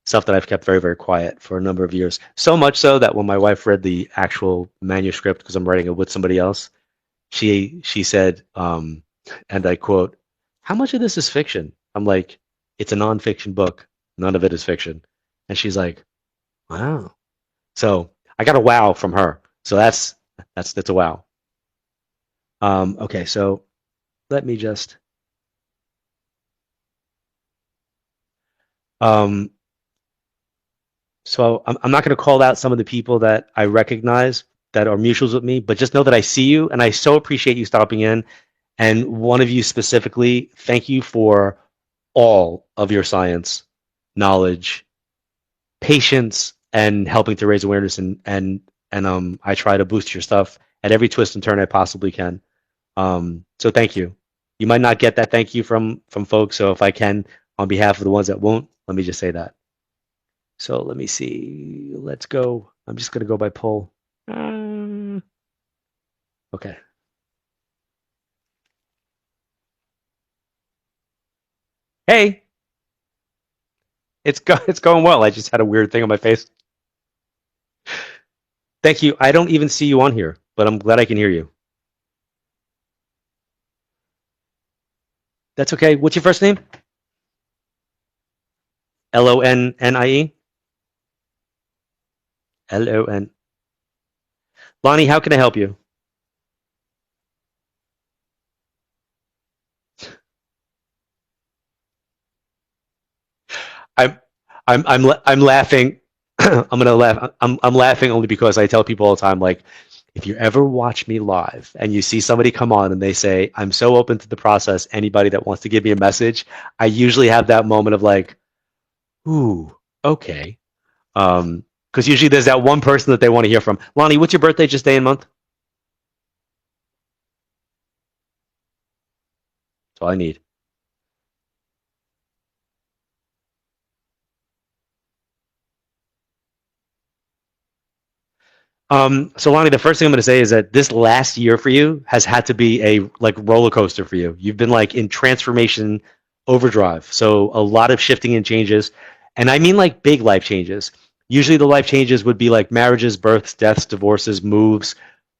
stuff that I've kept very, very quiet for a number of years. So much so that when my wife read the actual manuscript, because I'm writing it with somebody else, she said, and I quote, "How much of this is fiction?" I'm like, "It's a nonfiction book. None of it is fiction." And she's like, "Wow." So I got a wow from her. So that's a wow. Okay, so let me just um, so I'm not going to call out some of the people that I recognize that are mutuals with me, but just know that I see you and I so appreciate you stopping in. And one of you specifically, thank you for all of your science, knowledge, patience, and helping to raise awareness and I try to boost your stuff at every twist and turn I possibly can. So thank you. You might not get that thank you from folks, so if I can, on behalf of the ones that won't, let me just say that. So let me see. Let's go. I'm just gonna go by poll. Okay. Hey, it's going well. I just had a weird thing on my face. Thank you. I don't even see you on here, but I'm glad I can hear you. That's okay. What's your first name? Lonnie. Lon. Lonnie, how can I help you? I'm I'm laughing. I'm gonna laugh. I'm laughing only because I tell people all the time, like, if you ever watch me live and you see somebody come on and they say, "I'm so open to the process. Anybody that wants to give me a message," I usually have that moment of like, "Ooh, okay." Because usually there's that one person that they want to hear from. Lonnie, what's your birthday? Just day and month. That's all I need. So Lonnie, the first thing I'm going to say is that this last year for you has had to be a like roller coaster for you. You've been like in transformation overdrive. So a lot of shifting and changes, and I mean like big life changes. Usually the life changes would be like marriages, births, deaths, divorces, moves,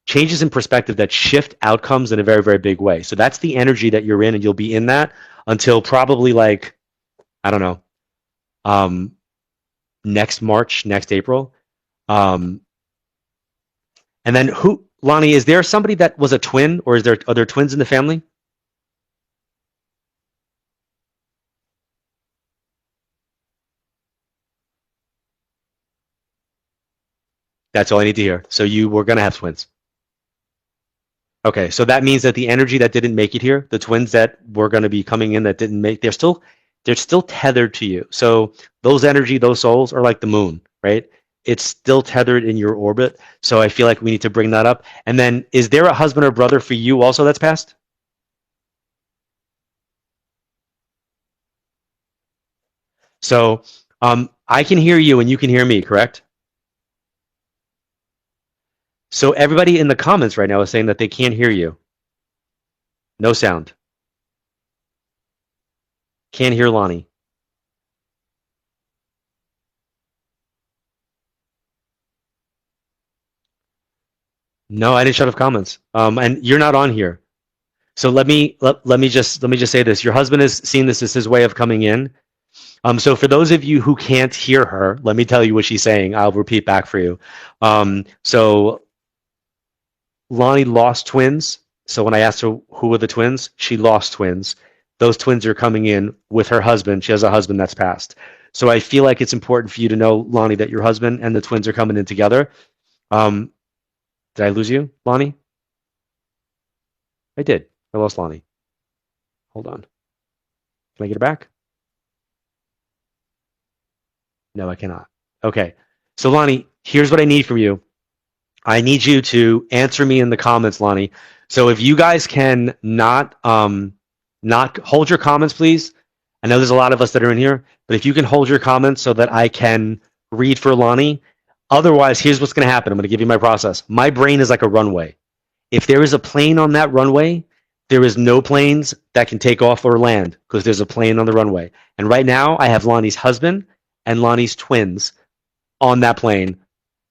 changes in perspective that shift outcomes in a very, very big way. So that's the energy that you're in, and you'll be in that until probably like, I don't know, um, next March, next April. Um, And then who, Lonnie, is there somebody that was a twin, or are there twins in the family? That's all I need to hear. So you were gonna have twins. Okay, so that means that the energy that didn't make it here, the twins that were gonna be coming in that didn't make, they're still tethered to you. So those energy, those souls are like the moon, right? It's still tethered in your orbit. So I feel like we need to bring that up. And then is there a husband or brother for you also that's passed? So I can hear you and you can hear me, correct? So everybody in the comments right now is saying that they can't hear you. No sound. Can't hear Lonnie. No, I didn't shut off comments. And you're not on here. So let me just say this. Your husband is seeing this as his way of coming in. So for those of you who can't hear her, let me tell you what she's saying. I'll repeat back for you. So Lonnie lost twins. So when I asked her who were the twins, she lost twins. Those twins are coming in with her husband. She has a husband that's passed. So I feel like it's important for you to know, Lonnie, that your husband and the twins are coming in together. Um, did I lose you, Lonnie? I did. I lost Lonnie. Hold on. Can I get it back? No, I cannot. Okay. So Lonnie, here's what I need from you. I need you to answer me in the comments, Lonnie. So if you guys can not hold your comments, please. I know there's a lot of us that are in here, but if you can hold your comments so that I can read for Lonnie. Otherwise, here's what's going to happen. I'm going to give you my process. My brain is like a runway. If there is a plane on that runway, there is no planes that can take off or land because there's a plane on the runway. And right now, I have Lonnie's husband and Lonnie's twins on that plane,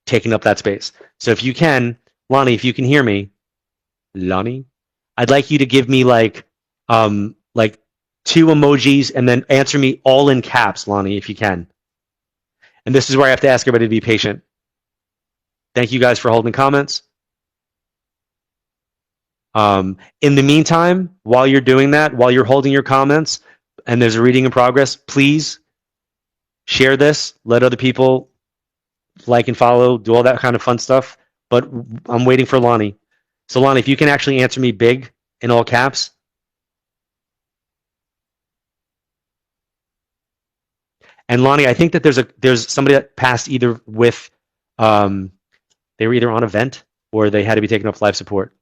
taking up that space. So if you can, Lonnie, if you can hear me, Lonnie, I'd like you to give me like two emojis and then answer me all in caps, Lonnie, if you can. And this is where I have to ask everybody to be patient. Thank you guys for holding comments. In the meantime, while you're doing that, while you're holding your comments, and there's a reading in progress, please share this, let other people like and follow, do all that kind of fun stuff. But I'm waiting for Lonnie. So Lonnie, if you can actually answer me big in all caps. And Lonnie, I think that there's somebody that passed either with they were either on a vent or they had to be taken off life support.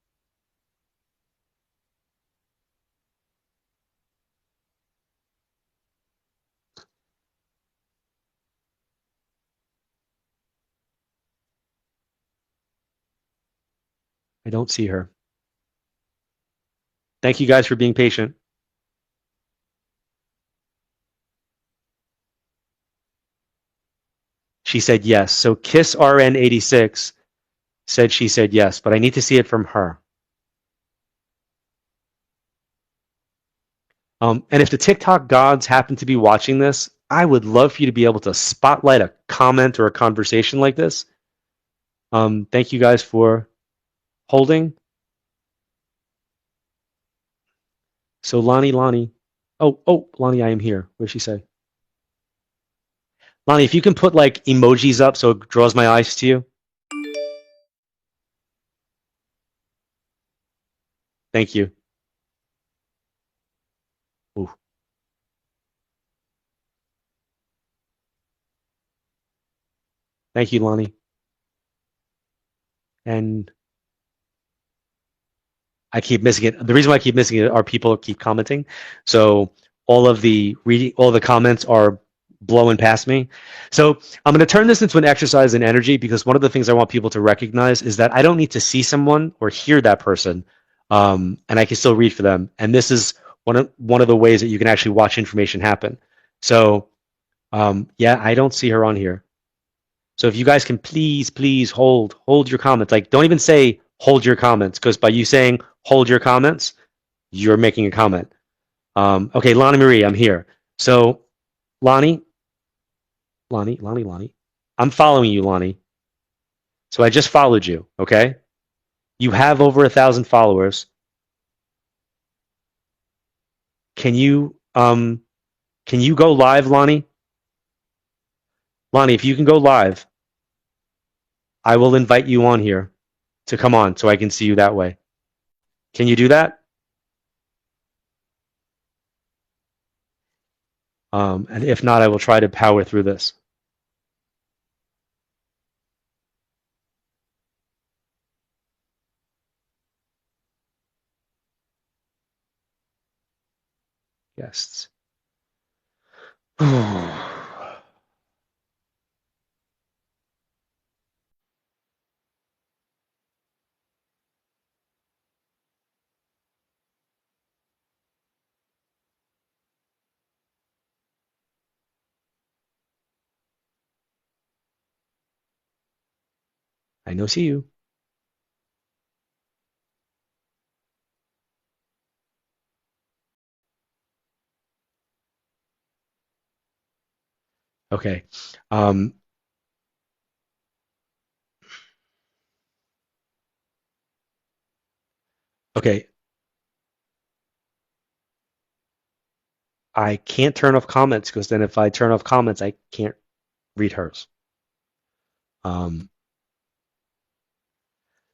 I don't see her. Thank you guys for being patient. She said yes. So Kiss RN86 said she said yes, but I need to see it from her. And if the TikTok gods happen to be watching this, I would love for you to be able to spotlight a comment or a conversation like this. Thank you guys for holding. So Lonnie. Oh, Lonnie, I am here. What did she say? Lonnie, if you can put like emojis up so it draws my eyes to you. Thank you. Ooh. Thank you, Lonnie. And I keep missing it. The reason why I keep missing it are people keep commenting. So all the comments are blowing past me. So I'm going to turn this into an exercise in energy because one of the things I want people to recognize is that I don't need to see someone or hear that person, and I can still read for them. And this is one of the ways that you can actually watch information happen. So yeah, I don't see her on here. So if you guys can please hold your comments. Like don't even say hold your comments because by you saying hold your comments, you're making a comment. Okay, Lonnie Marie, I'm here. So Lonnie, I'm following you, Lonnie. So I just followed you, okay? You have over 1,000 followers. Can you go live, Lonnie? Lonnie, if you can go live, I will invite you on here to come on so I can see you that way. Can you do that? And if not, I will try to power through this. Guests. I know see you. Okay. Okay. I can't turn off comments because then if I turn off comments, I can't read hers.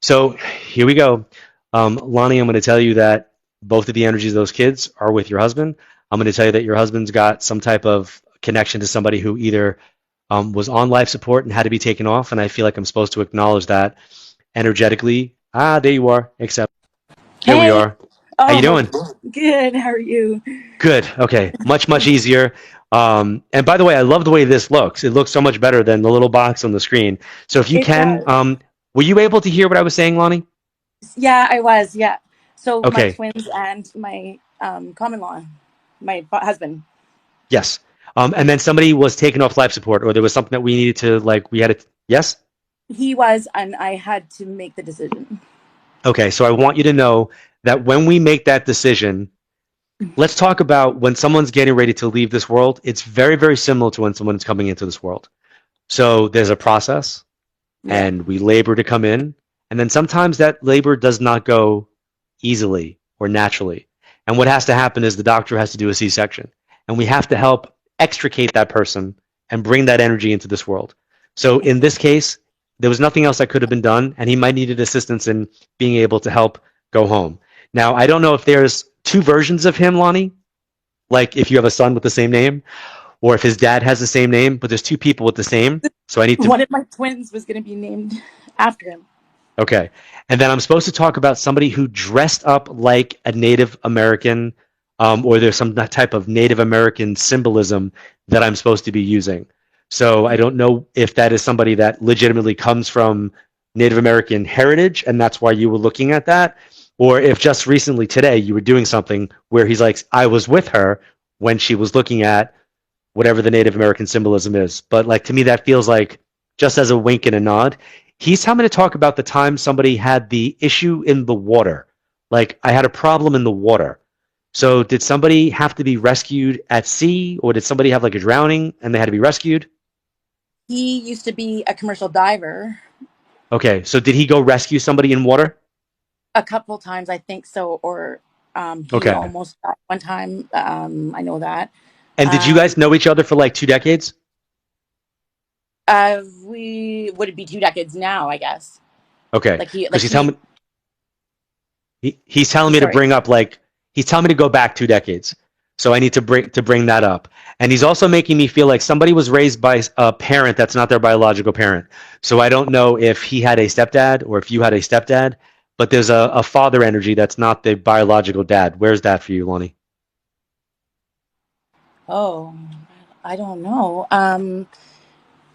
So here we go. Lonnie, I'm going to tell you that both of the energies of those kids are with your husband. I'm going to tell you that your husband's got some type of connection to somebody who either was on life support and had to be taken off. And I feel like I'm supposed to acknowledge that energetically. Ah, there you are. Except there we Hey. are. How you doing? Good. How are you? Good. Okay. Much easier. And by the way, I love the way this looks. It looks so much better than the little box on the screen. So if you It can, does. were you able to hear what I was saying, Lonnie? Yeah, I was. Yeah. So my Okay. twins and my common law, my husband. Yes. And then somebody was taken off life support, or there was something that we needed to like. We had to. Yes. He was, and I had to make the decision. Okay. So I want you to know that when we make that decision, let's talk about when someone's getting ready to leave this world. It's very, very similar to when someone's coming into this world. So there's a process, Yeah. and we labor to come in, and then sometimes that labor does not go easily or naturally. And what has to happen is the doctor has to do a C-section, and we have to help extricate that person and bring that energy into this world. So in this case, there was nothing else that could have been done, and he might needed assistance in being able to help go home. Now, I don't know if there's two versions of him, Lonnie, like if you have a son with the same name, or if his dad has the same name, but there's two people with the same. So I need to. One of my twins was going to be named after him. Okay. And then I'm supposed to talk about somebody who dressed up like a Native American, or there's some type of Native American symbolism that I'm supposed to be using. So I don't know if that is somebody that legitimately comes from Native American heritage, and that's why you were looking at that, or if just recently today you were doing something where he's like, I was with her when she was looking at whatever the Native American symbolism is. But like to me, that feels like just as a wink and a nod. He's telling me to talk about the time somebody had the issue in the water. Like I had a problem in the water. So did somebody have to be rescued at sea, or did somebody have like a drowning and they had to be rescued? He used to be a commercial diver Okay, so did he go rescue somebody in water? a couple times, I think so, or he Okay. almost died one time. I know that. And did you guys know each other for like 2 decades? We would it be 2 decades now, I guess. Okay, Like he, because like he's he. telling he's telling me to Sorry. bring up like he's telling me to go back 2 decades. So I need to bring that up. And he's also making me feel like somebody was raised by a parent that's not their biological parent. So I don't know if he had a stepdad or if you had a stepdad, but there's a father energy that's not the biological dad. Where's that for you, Lonnie? Oh, I don't know.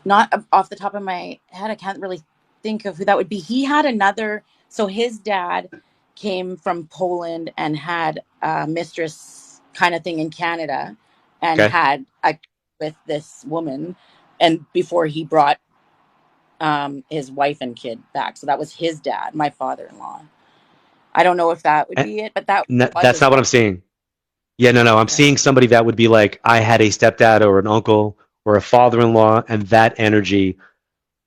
Not off the top of my head, I can't really think of who that would be. He had another. So his dad came from Poland and had a mistress kind of thing in Canada, and Okay. had a with this woman, and before he brought his wife and kid back. So that was his dad, my father-in-law. I don't know if that would And be it, but that was that's his not what dad. I'm seeing. Yeah, no, no. I'm Okay. seeing somebody that would be like, I had a stepdad or an uncle or a father-in-law, and that energy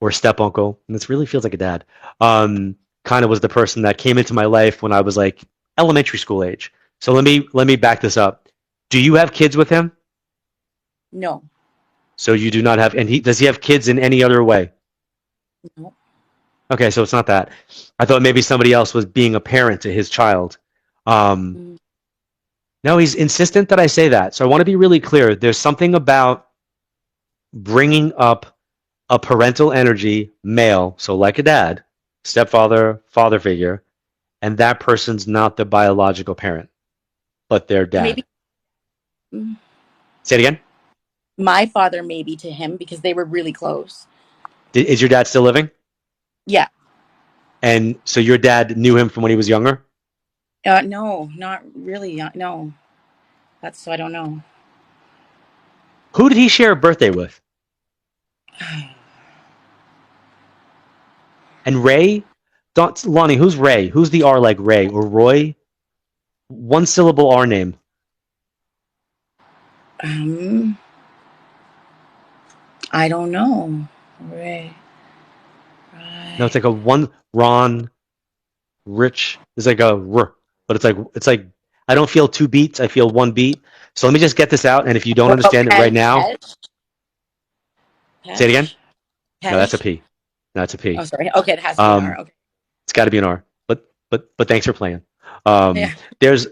or step uncle, and this really feels like a dad, kind of was the person that came into my life when I was like elementary school age. So let me back this up. Do you have kids with him? No. So you do not have, and does he have kids in any other way? No. Okay, so it's not that. I thought maybe somebody else was being a parent to his child. Um, Mm. no, he's insistent that I say that. So I want to be really clear. There's something about bringing up a parental energy, male, so like a dad, stepfather, father figure, and that person's not the biological parent, but their Maybe dad. Say it again. my father, maybe to him, because they were really close. Is your dad still living? Yeah. And so your dad knew him from when he was younger? No, not really. No, that's so I don't know. Who did he share a birthday with? And Ray? Lonnie, who's Ray? Who's the R like Ray or Roy? One syllable R name. Um, I don't know. Right. No, it's Right. like a one Ron Rich. It's like a R, but it's like I don't feel two beats. I feel one beat. So let me just get this out. And if you don't What about understand it right now, Pej? say it again. Pej? No, that's a Pej? P. No, that's a Oh, P. sorry. Okay, it has to be an R. Um, Okay. it's got to be an R. But thanks for playing. Um, Yeah. there's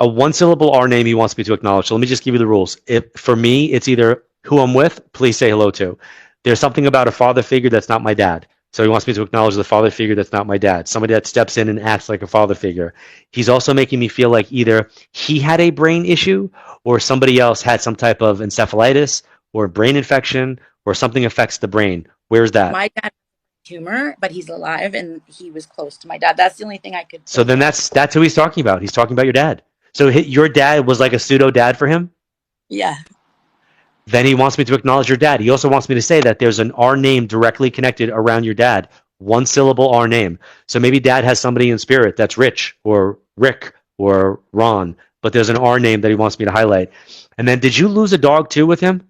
a one syllable R name he wants me to acknowledge. So let me just give you the rules. If for me, it's either who I'm with, please say hello to. There's something about a father figure that's not my dad. So he wants me to acknowledge the father figure that's not my dad. Somebody that steps in and acts like a father figure. He's also making me feel like either he had a brain issue or somebody else had some type of encephalitis or brain infection or something affects the brain. Where's that? My dad has a tumor, but he's alive, and he was close to my dad. That's the only thing I could So think then of. that's who he's talking about. He's talking about your dad. So your dad was like a pseudo dad for him. Yeah. Then he wants me to acknowledge your dad. He also wants me to say that there's an R name directly connected around your dad, one syllable R name. So maybe dad has somebody in spirit that's Rich or Rick or Ron, but there's an R name that he wants me to highlight. And then, did you lose a dog too with him?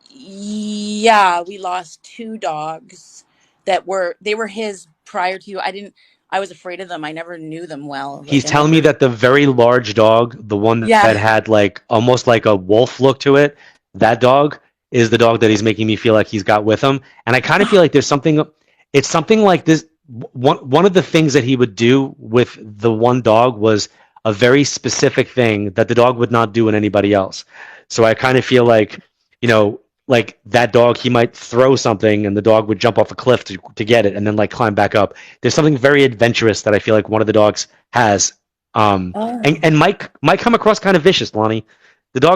Yeah, we lost two dogs that were his prior to you. I was afraid of them. I never knew them well. He's Like I telling me never. that the very large dog, the one Yeah. that had like almost like a wolf look to it, that dog is the dog that he's making me feel like he's got with him. And I kind of feel like there's something, it's something like this. One of the things that he would do with the one dog was a very specific thing that the dog would not do in anybody else. So I kind of feel like, like that dog, he might throw something and the dog would jump off a cliff to get it and then like climb back up. There's something very adventurous that I feel like one of the dogs has. Oh. And might come across kind of vicious, Lonnie. The dog